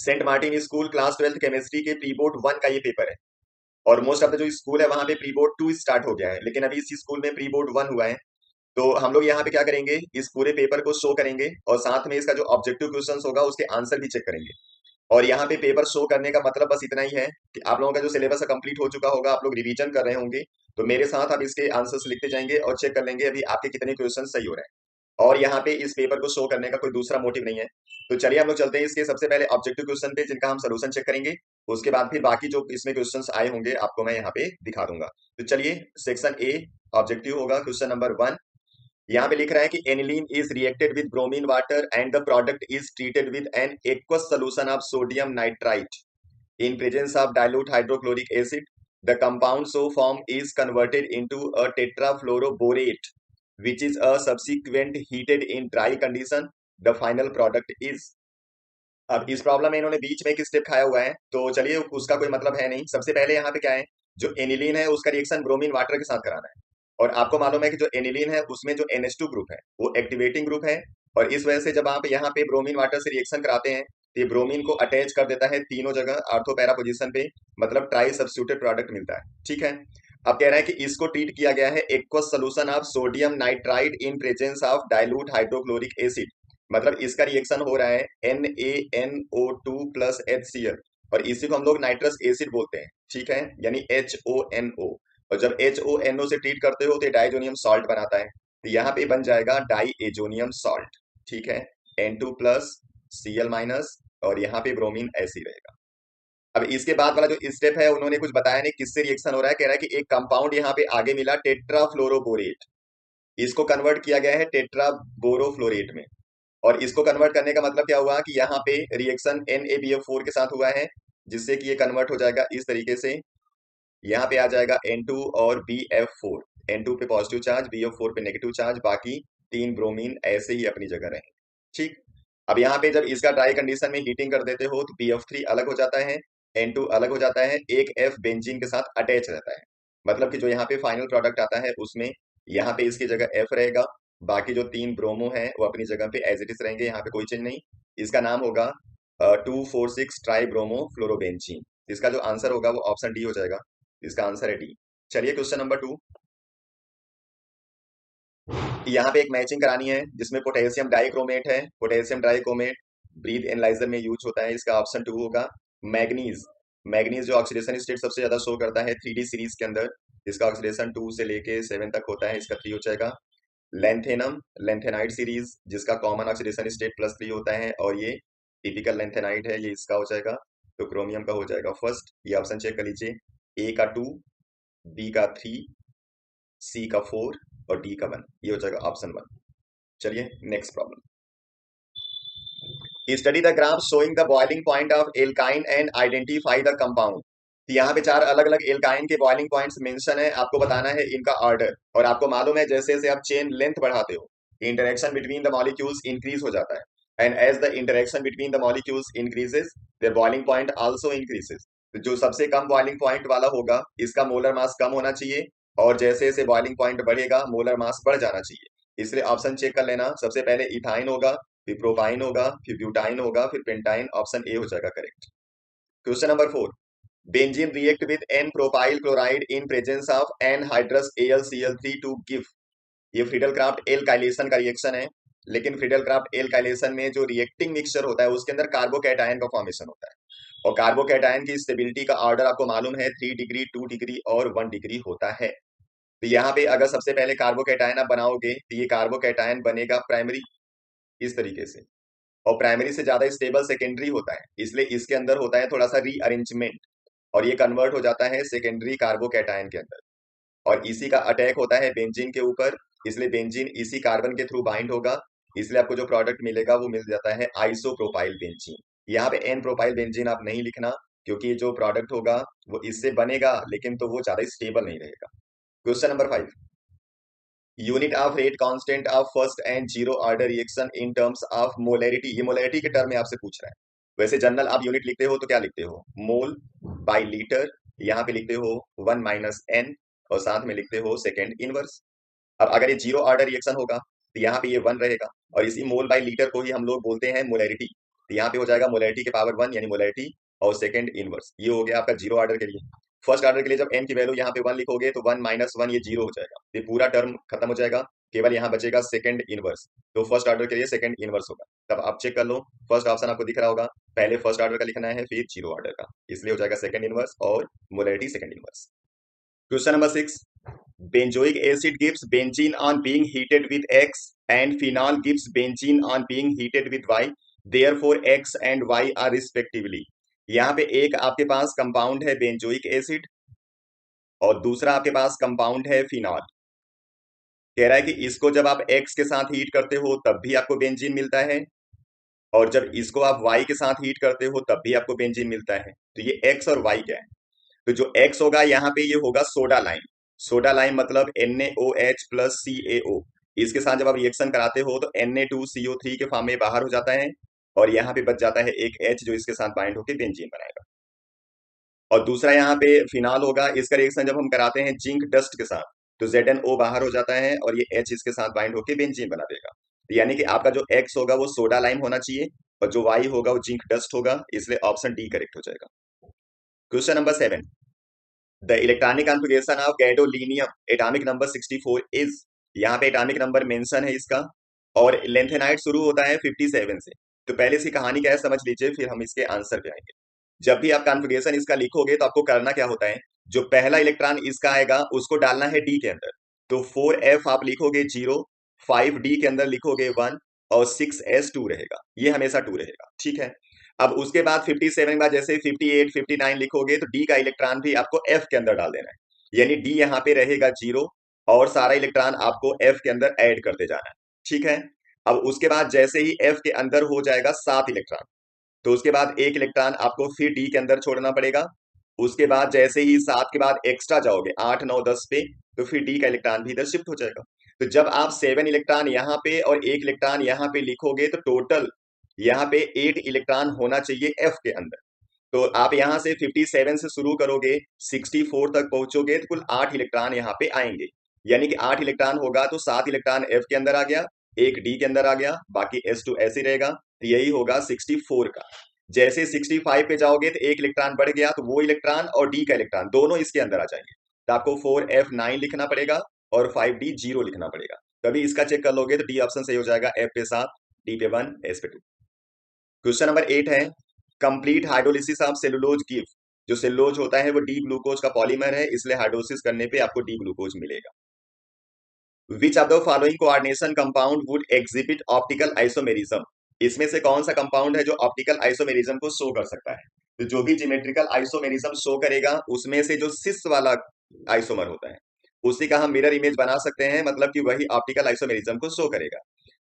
Saint Martin school class 12th chemistry के pre board 1 का ये पेपर है। और मोस्ट ऑफ द जो स्कूल है वहां पे प्री बोर्ड 2 स्टार्ट हो गया है, लेकिन अभी इसी स्कूल में प्री बोर्ड 1 हुआ है। तो हम लोग यहाँ पे क्या करेंगे, इस पूरे पेपर को शो करेंगे और साथ में इसका जो ऑब्जेक्टिव क्वेश्चंस होगा उसके आंसर भी चेक करेंगे। और यहाँ पे पेपर शो करने का मतलब बस इतना ही है कि आप लोगों का जो सिलेबस है कंप्लीट हो चुका होगा, आप लोग रिवीजन कर रहे होंगे, तो मेरे साथ आप इसके आंसर्स लिखते जाएंगे और चेक कर लेंगे अभी आपके कितने क्वेश्चन सही हो रहे हैं। और यहाँ पे इस पेपर को शो करने का कोई दूसरा मोटिव नहीं है। तो चलिए हम लोग चलते हैं इसके सबसे पहले ऑब्जेक्टिव क्वेश्चन पे, जिनका हम सोल्यूशन चेक करेंगे। उसके बाद फिर बाकी जो इसमें क्वेश्चंस आए होंगे आपको मैं यहाँ पे दिखा दूंगा। तो चलिए, सेक्शन ए ऑब्जेक्टिव होगा क्वेश्चन नंबर 1। यहाँ पे लिख रहा है कि aniline is reacted with bromine water and the product is treated with an aqueous solution of sodium nitrite in presence of dilute hydrochloric acid. The compound so formed is converted into a tetrafluoroborate, which is a subsequent heated in dry condition. The final product is। अब इस problem में इन्होंने बीच में एक step खाया हुआ है, तो चलिए उसका कोई मतलब है नहीं। सबसे पहले यहाँ पे क्या है, जो एनिलीन है उसका रिएक्शन ब्रोमीन वाटर के साथ कराना है। और आपको मालूम है कि जो एनिलीन है उसमें जो NH2 ग्रुप है वो एक्टिवेटिंग ग्रुप है। और इस वजह से जब आप यहाँ पे ब्रोमीन वाटर से रिएक्शन कराते हैं तो ये ब्रोमीन को अटैच कर देता है तीनों जगह ऑर्थो पैरा पोजीशन पे, मतलब ट्राई सब्स्टिट्यूटेड प्रोडक्ट मिलता है। ठीक है, अब कह रहा है कि इसको ट्रीट किया गया है aqueous solution of sodium nitride in presence of dilute hydrochloric acid. मतलब इसका रिएक्शन हो रहा है NaNO2 प्लस HCl, और इसी को हम लोग नाइट्रस एसिड बोलते हैं। ठीक है, यानी HONO। और जब HONO से ट्रीट करते हो तो डाइजोनियम सॉल्ट बनाता है, तो यहाँ पे बन जाएगा डाई एजोनियम सॉल्ट। ठीक है, N2 प्लस Cl माइनस, और यहाँ पे ब्रोमीन ऐसे ही रहेगा। अब इसके बाद वाला जो स्टेप है उन्होंने कुछ बताया नहीं किससे रिएक्शन हो रहा है। कह रहा है कि एक कंपाउंड यहाँ पे आगे मिला टेट्राफ्लोरोबोरेट, इसको कन्वर्ट किया गया है टेट्राबोरोफ्लोरेट में। और इसको कन्वर्ट करने का मतलब क्या हुआ कि यहाँ पे रिएक्शन NaBF4 के साथ हुआ है, जिससे कि ये कन्वर्ट हो जाएगा इस तरीके से। यहाँ पे आ जाएगा N2 और BF4, N2 पे पॉजिटिव चार्ज, BF4 पे नेगेटिव चार्ज, बाकी तीन ब्रोमीन ऐसे ही अपनी जगह रहेंगे। ठीक, अब यहाँ पे जब इसका ड्राई कंडीशन में हीटिंग कर देते हो तो BF3 अलग हो जाता है, N2 अलग हो जाता है, एक F बेंजीन के साथ अटैच रहता है। मतलब कि जो यहाँ पे फाइनल प्रोडक्ट आता है उसमें यहाँ पे इसकी जगह F रहेगा, बाकी जो तीन ब्रोमो है वो अपनी जगह पे एज इट इज रहेंगे, यहाँ पे कोई चेंज नहीं। इसका नाम होगा 2,4,6 ट्राई ब्रोमो फ्लोरोबेंजीन। इसका जो आंसर होगा वो ऑप्शन डी हो जाएगा। इसका आंसर है डी। चलिए क्वेश्चन नंबर 2। यहाँ पे एक मैचिंग करानी है जिसमें पोटेशियम डाइक्रोमेट है। पोटेशियम डाइक्रोमेट ब्रीथ एनालाइजर में यूज होता है, इसका ऑप्शन 2 होगा। मैग्नीज, मैग्नीज जो ऑक्सीडेशन स्टेट सबसे ज्यादा शो करता है 3D सीरीज के अंदर, इसका ऑक्सीडेशन 2 से लेके 7 तक होता है, इसका 3 हो जाएगा। लेंथेनम, लेंथेनाइट सीरीज जिसका कॉमन ऑक्सीडेशन स्टेट +3 होता है और ये टिपिकल लेंथेनाइट है, ये इसका हो जाएगा। तो क्रोमियम का हो जाएगा फर्स्ट। ये ऑप्शन चेक कर लीजिए, ए का 2, बी का 3, सी का 4 और डी का 1, ये हो जाएगा ऑप्शन 1। चलिए next problem. Study the graph showing the boiling point of alkyne and identify the compound. यहाँ पे 4 अलग अलग एल्काइन के बॉइलिंग पॉइंट्स मेंशन है, आपको बताना है इनका ऑर्डर। और आपको मालूम है जैसे जैसे आप चेन लेंथ बढ़ाते हो interaction between the molecules increase हो जाता है, and as the interaction between the molecules increases their boiling point also increases. तो जो सबसे कम बॉइलिंग पॉइंट वाला होगा इसका मोलर मास कम होना चाहिए, और जैसे जैसे बॉइलिंग पॉइंट बढ़ेगा मोलर मास बढ़ जाना चाहिए। इसलिए ऑप्शन चेक कर लेना, सबसे पहले इथाइन होगा, फिर प्रोपाइन होगा, फिर ब्यूटाइन होगा, फिर पेंटाइन। ऑप्शन ए हो जाएगा correct. Question number 4। Benzene react with n propyl chloride in presence of anhydrous AlCl3 to give. ये फ्रीडल क्राफ्ट एल्काइलेशन का रिएक्शन है, लेकिन फ्रीडल क्राफ्ट एल्काइलेशन में जो रिएक्टिंग मिक्सचर होता है उसके अंदर कार्बोकैटायन का फॉर्मेशन होता है। और कार्बोकैटायन की स्टेबिलिटी का ऑर्डर आपको मालूम है 3 डिग्री, 2 डिग्री और 1 डिग्री होता है। तो यहाँ पे अगर सबसे पहले कार्बोकैटायन आप बनाओगे तो ये कार्बोकैटायन बनेगा प्राइमरी इस तरीके से, और प्राइमरी से ज्यादा स्टेबल सेकेंडरी होता है, इसलिए इसके अंदर होता है थोड़ा सा रीअरेंजमेंट, और ये कन्वर्ट हो जाता है सेकेंडरी कार्बोकैटायन के अंदर। और इसी का अटैक होता है बेंजीन के ऊपर, इसलिए बेंजीन इसी कार्बन के थ्रू बाइंड होगा, इसलिए आपको जो प्रोडक्ट मिलेगा वो मिल जाता है आइसोप्रोपाइल बेंजीन। यहाँ पे एन प्रोपाइल बेंजीन आप नहीं लिखना, क्योंकि ये जो प्रोडक्ट होगा वो इससे बनेगा, लेकिन तो वो ज्यादा स्टेबल नहीं रहेगा। Question number 5। Unit of rate constant of first and zero order reaction in terms of molarity. ये मोलैरिटी के टर्म में आपसे पूछ रहा है। वैसे जनरल आप यूनिट लिखते हो तो क्या लिखते हो, मोल बाय लीटर, यहाँ पे लिखते हो 1 - n, और साथ में लिखते हो सेकेंड इनवर्स। अब अगर ये जीरो ऑर्डर रिएक्शन होगा तो यहाँ पे ये 1 रहेगा, और इसी मोल बाय लीटर को ही हम लोग बोलते हैं मोलैरिटी। तो यहाँ पे हो जाएगा मोलैरिटी के पावर 1 यानी मोलैरिटी और सेकंड इनवर्स। ये हो गया आपका जीरो ऑर्डर के लिए। फर्स्ट ऑर्डर के लिए जब n की वैल्यू यहाँ पे 1 लिखोगे तो 1 माइनस 1 ये जीरो हो जाएगा, ये पूरा टर्म खत्म हो जाएगा, केवल यहाँ बचेगा सेकंड इनवर्स। तो फर्स्ट ऑर्डर के लिए सेकंड इनवर्स होगा। तब आप चेक कर लो, फर्स्ट ऑप्शन आपको दिख रहा होगा, पहले फर्स्ट ऑर्डर का लिखना है फिर जीरो ऑर्डर का, इसलिए हो जाएगा सेकंड इनवर्स और molarity second inverse. Question number 6, benzoic acid gives benzene on being heated with X and phenol gives benzene on being heated with Y. Therefore X and Y are respectively. यहाँ पे एक आपके पास compound है benzoic acid और दूसरा आपके पास compound है phenol. कह रहा है कि इसको जब आप X के साथ हीट करते हो तब भी आपको बेंजीन मिलता है और जब इसको आप Y के साथ हीट करते हो तब भी आपको बेंजीन मिलता है। तो ये X और Y क्या है? तो जो X होगा यहाँ पे ये होगा सोडा लाइम। सोडा लाइम मतलब NaOH प्लस CaO। इसके साथ जब आप रिएक्शन कराते हो तो Na2CO3 के फॉर्म में बाहर हो जाता है और यहाँ पे बच जाता है एक H जो इसके साथ बाइंड होकर बेंजीन बनाएगा। और दूसरा यहाँ पे फिनॉल होगा, इसका रिएक्शन जब हम कराते हैं जिंक डस्ट के साथ तो ZnO बाहर हो जाता है और ये H इसके साथ बाइंड होकर बेंजीन बना देगा। तो यानी कि आपका जो X होगा वो सोडा लाइम होना चाहिए और जो Y होगा वो जिंक डस्ट होगा, इसलिए ऑप्शन डी करेक्ट हो जाएगा। Question number 7, the electronic configuration of gadolinium atomic number 64 is. यहाँ पे एटॉमिक नंबर मेंशन है इसका और लेंथेनाइट शुरू होता है 57 से। तो पहले इसकी कहानी क्या है समझ लीजिए, फिर हम इसके आंसर पे आएंगे। जब भी आप कॉन्फ़िगरेशन इसका लिखोगे तो आपको करना क्या होता है, जो पहला इलेक्ट्रॉन इसका आएगा उसको डालना है डी के अंदर। तो 4f आप लिखोगे 0, 5d के अंदर लिखोगे 1 और 6s 2 रहेगा, ये हमेशा 2 रहेगा, ठीक है। अब उसके बाद 57 के बाद जैसे 58 59 लिखोगे तो डी का इलेक्ट्रॉन भी आपको एफ के अंदर डाल देना है, यानी डी यहाँ पे रहेगा 0 और सारा इलेक्ट्रॉन आपको एफ के अंदर ऐड करते जाना है, ठीक है। अब उसके बाद जैसे ही एफ के अंदर हो जाएगा 7 इलेक्ट्रॉन तो उसके बाद एक इलेक्ट्रॉन आपको फिर डी के अंदर छोड़ना पड़ेगा। उसके बाद जैसे ही 7 के बाद एक्स्ट्रा जाओगे 8 9 10 पे तो फिर डी का इलेक्ट्रॉन भी इधर शिफ्ट हो जाएगा। तो जब आप 7 इलेक्ट्रॉन यहाँ पे और एक इलेक्ट्रॉन यहाँ पे लिखोगे तो टोटल यहाँ पे 8 इलेक्ट्रॉन होना चाहिए एफ के अंदर। तो आप यहाँ से 57 से शुरू करोगे 64 तक पहुंचोगे तो कुल 8 इलेक्ट्रॉन यहाँ पे आएंगे, यानी कि 8 इलेक्ट्रॉन होगा तो 7 इलेक्ट्रॉन एफ के अंदर आ गया, एक डी के अंदर आ गया, बाकी S2 ऐसे ही रहेगा। तो यही होगा 64 का। जैसे 65 पे जाओगे तो एक इलेक्ट्रॉन बढ़ गया तो वो इलेक्ट्रॉन और डी का इलेक्ट्रॉन दोनों इसके अंदर आ जाएंगे, तो आपको 4f9 लिखना पड़ेगा और 5d 0 लिखना पड़ेगा। कभी इसका चेक कर लोगे तो डी ऑप्शन सही हो जाएगा, f पे 7, d पे 1, s पे 2। क्वेश्चन नंबर 8 है, complete hydrolysis of cellulose give. जो सेलुलोज होता है वो डी ग्लूकोज का पॉलीमर है, इसलिए हाइड्रोलिसिस करने पे आपको डी ग्लूकोज मिलेगा। Which of the following coordination compound would exhibit optical isomerism. इसमें से कौन सा कंपाउंड है जो ऑप्टिकल आइसोमेरिज्म को शो कर सकता है? तो जो भी जियोमेट्रिकल आइसोमेरिज्म शो करेगा उसमें से जो सिस वाला आइसोमर होता है उसी का हम मिरर इमेज बना सकते हैं, मतलब कि वही ऑप्टिकल आइसोमेरिज्म को शो करेगा।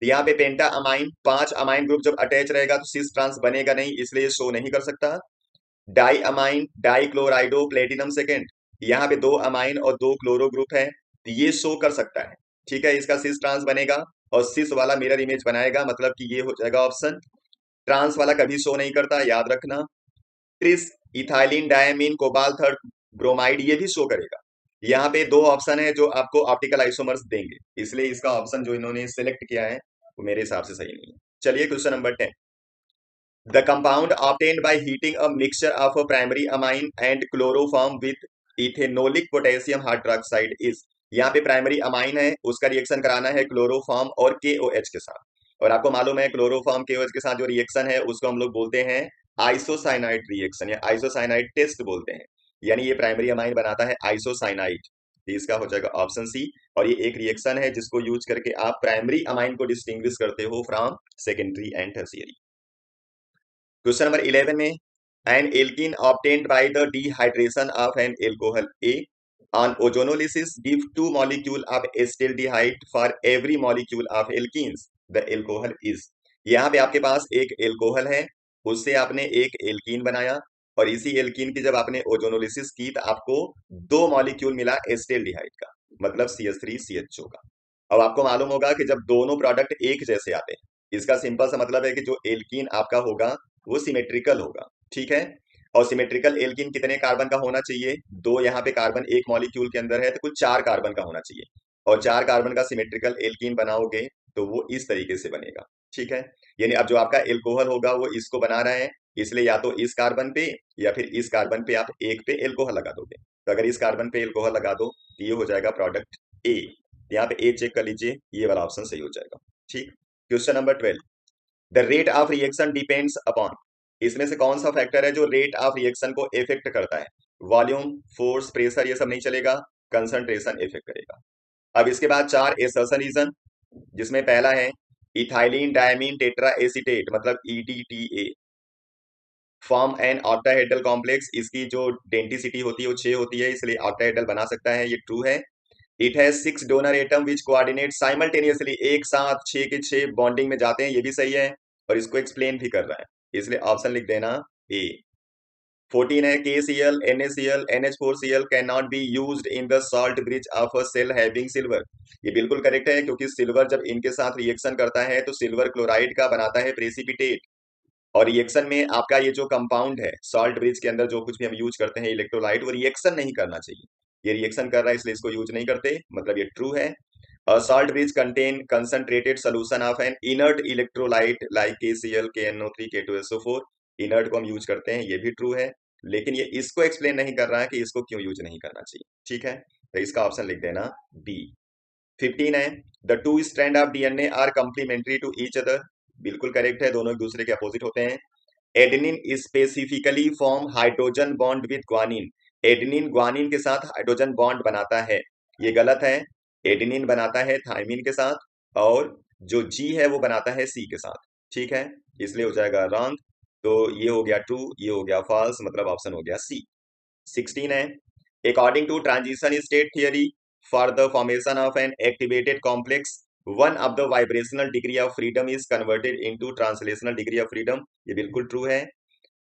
तो यहाँ पे पेंटा अमाइन 5 अमाइन ग्रुप जब अटैच रहेगा तो सिस ट्रांस बनेगा नहीं, इसलिए शो नहीं कर सकता। Die amine die क्लोराइडो platinum second, यहाँ पे 2 अमाइन और 2 क्लोरो ग्रुप है, तो ये शो कर सकता है, ठीक है। इसका सिस ट्रांस बनेगा और सिस वाला मिरर इमेज बनाएगा, मतलब कि ये हो जाएगा ऑप्शन। ट्रांस वाला कभी शो नहीं करता, याद रखना। Tris ethylene diamine cobalt third bromide ये भी शो करेगा। यहाँ पे 2 ऑप्शन है जो आपको ऑप्टिकल आइसोमर्स देंगे, इसलिए इसका ऑप्शन जो इन्होंने सिलेक्ट किया है वो मेरे हिसाब से सही नहीं है। चलिए question number 10, the compound obtained by heating a mixture of a primary amine and chloroform with ethanolic potassium hydroxide is. यहाँ पे प्राइमरी अमाइन है, उसका रिएक्शन कराना है क्लोरोफॉर्म और KOH के साथ, और आपको मालूम है क्लोरोफॉर्म KOH के साथ जो रिएक्शन है उसको हम लोग बोलते हैं आइसोसाइनाइड रिएक्शन या आइसोसाइनाइड टेस्ट बोलते हैं, यानी ये प्राइमरी अमाइन बनाता है आइसोसाइनाइड। इसका हो जाएगा ऑप्शन सी, और ये एक रिएक्शन है जिसको यूज करके आप प्राइमरी अमाइन को डिस्टिंग्विश करते हो from secondary and tertiary. Question number 11 में, an alkene obtained by the dehydration of an alcohol A on ozonolysis give 2 molecule of acetaldehyde for every molecule of alkenes. The alcohol is। यहाँ पे आपके पास एक alcohol है, उससे आपने एक alkene बनाया और इसी एल्कीन की जब आपने ओजोनोलिसिस की तो आपको 2 मॉलिक्यूल मिला एसिटाल्डिहाइड का, मतलब CH3CHO का। अब आपको मालूम होगा कि जब दोनों प्रोडक्ट एक जैसे आते हैं, इसका सिंपल सा मतलब है कि जो एल्कीन आपका होगा वो सिमेट्रिकल होगा, ठीक है। और सिमेट्रिकल एल्कीन कितने कार्बन का होना चाहिए? 2, यहाँ पे कार्बन एक मॉलिक्यूल के अंदर है तो कुल 4 कार्बन का होना चाहिए, और 4 कार्बन का सिमेट्रिकल एल्कीन बनाओगे तो वो इस तरीके से बनेगा, ठीक है। यानी अब जो आपका एल्कोहल होगा वो इसको बना रहा है, इसलिए या तो इस कार्बन पे या फिर इस कार्बन पे आप एक पे एल्कोहल लगा दोगे। तो अगर इस कार्बन पे एल्कोहल लगा दो तो ये हो जाएगा प्रोडक्ट ए। यहाँ पे ए चेक कर लीजिए, ये वाला ऑप्शन सही हो जाएगा। ठीक। Question number 12, the rate of reaction depends upon, इसमें से कौन सा फैक्टर है जो रेट ऑफ रिएक्शन को इफेक्ट करता है? वॉल्यूम, फोर्स, प्रेशर, ये सब नहीं चलेगा, कंसंट्रेशन इफेक्ट करेगा। अब इसके बाद चार एसर्शन रीजन, जिसमें पहला है इथाइलिन डायमीन टेट्रा एसीटेट मतलब EDTA form an octahedral complex, इसकी जो डेंसिटी होती है वो 6 होती है, इसलिए ऑक्टाहेड्रल बना सकता है, ये ट्रू है। It has 6 donor atom which coordinate simultaneously, एक साथ 6 के 6 बॉन्डिंग में जाते हैं, ये भी सही है, और इसको एक्सप्लेन भी कर रहा है, इसलिए ऑप्शन लिख देना ए। 14 है KCl NaCl NH4Cl cannot be used in the salt bridge of a cell having silver, ये बिल्कुल करेक्ट है, क्योंकि सिल्वर जब इनके साथ रिएक्शन करता है तो सिल्वर क्लोराइड का बनाता है प्रेसिपिटेट, और रिएक्शन में आपका ये जो कंपाउंड है सॉल्ट ब्रिज के अंदर जो कुछ भी हम यूज करते हैं इलेक्ट्रोलाइट, वो रिएक्शन नहीं करना चाहिए, ये रिएक्शन कर रहा है इसलिए इसको यूज नहीं करते, मतलब ये ट्रू है। Salt bridge contain concentrated solution of N inert electrolyte like KCl KNO3 K2SO4, inert को हम यूज करते हैं, ये भी ट्रू है, लेकिन ये इसको एक्सप्लेन नहीं कर रहा है कि इसको क्यों यूज नहीं करना चाहिए। ठीक है, तो इसका ऑप्शन लिख देना बी। 15 है the two strand of DNA are complementary to each other, बिल्कुल करेक्ट है, दोनों एक दूसरे के अपोजिट होते हैं। Adenine specifically form hydrogen bond with guanine, adenine guanine के साथ हाइड्रोजन बॉन्ड बनाता है, ये गलत है, एडेनिन बनाता है थायमिन के साथ, और जो जी है वो बनाता है सी के साथ। ठीक है, इसलिए हो जाएगा रॉन्ग, तो ये हो गया ट्रू, ये हो गया फॉल्स, मतलब ऑप्शन हो गया सी। 16 है according to transition state theory for the formation of an activated complex one of the vibrational degree of freedom is converted into translational degree of freedom, ये बिल्कुल ट्रू है।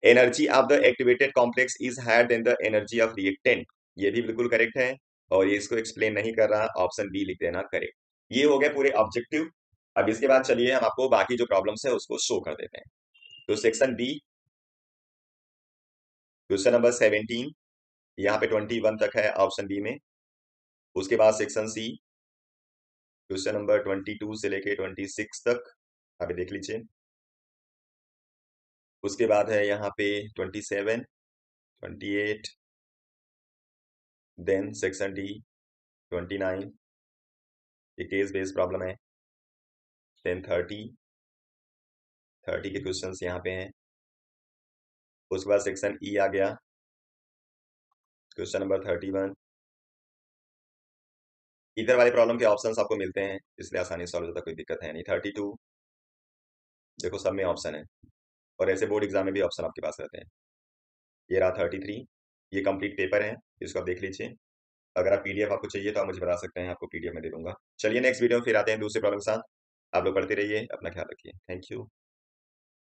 Energy of the activated complex is higher than the energy of reactant, ये भी बिल्कुल correct है, और ये इसको एक्सप्लेन नहीं कर रहा, ऑप्शन बी लिख देना करेक्ट। ये हो गए पूरे ऑब्जेक्टिव। अब इसके बाद चलिए हम आपको बाकी जो प्रॉब्लम्स है उसको शो कर देते हैं। तो सेक्शन बी, क्वेश्चन नंबर 17, यहाँ पे 21 तक है ऑप्शन बी में। उसके बाद सेक्शन सी, क्वेश्चन नंबर 22 से लेके 26 तक, अभी देख लीजिए। उसके बाद है यहाँ पे 27, 28, देन सेक्शन डी 29, ये केस बेस्ड प्रॉब्लम है। देन 30 के क्वेश्चंस यहाँ पे हैं। उसके बाद सेक्शन ई आ गया, क्वेश्चन नंबर 31। इधर वाले प्रॉब्लम के ऑप्शंस आपको मिलते हैं, इसलिए आसानी से सॉल्व होता, कोई दिक्कत है नहीं। 32 देखो सब में ऑप्शन है, और ऐसे बोर्ड एग्जाम में भी ऑप्शन आपके पास रहते हैं। ये रहा 33, ये कंप्लीट पेपर है, इसको आप देख लीजिए। अगर आप PDF आपको चाहिए तो आप मुझे बता सकते हैं, आपको PDF में दे दूंगा। चलिए नेक्स्ट वीडियो में फिर आते हैं दूसरे प्रॉब्लम के साथ। आप लोग पढ़ते रहिए, अपना ख्याल रखिए, थैंक यू।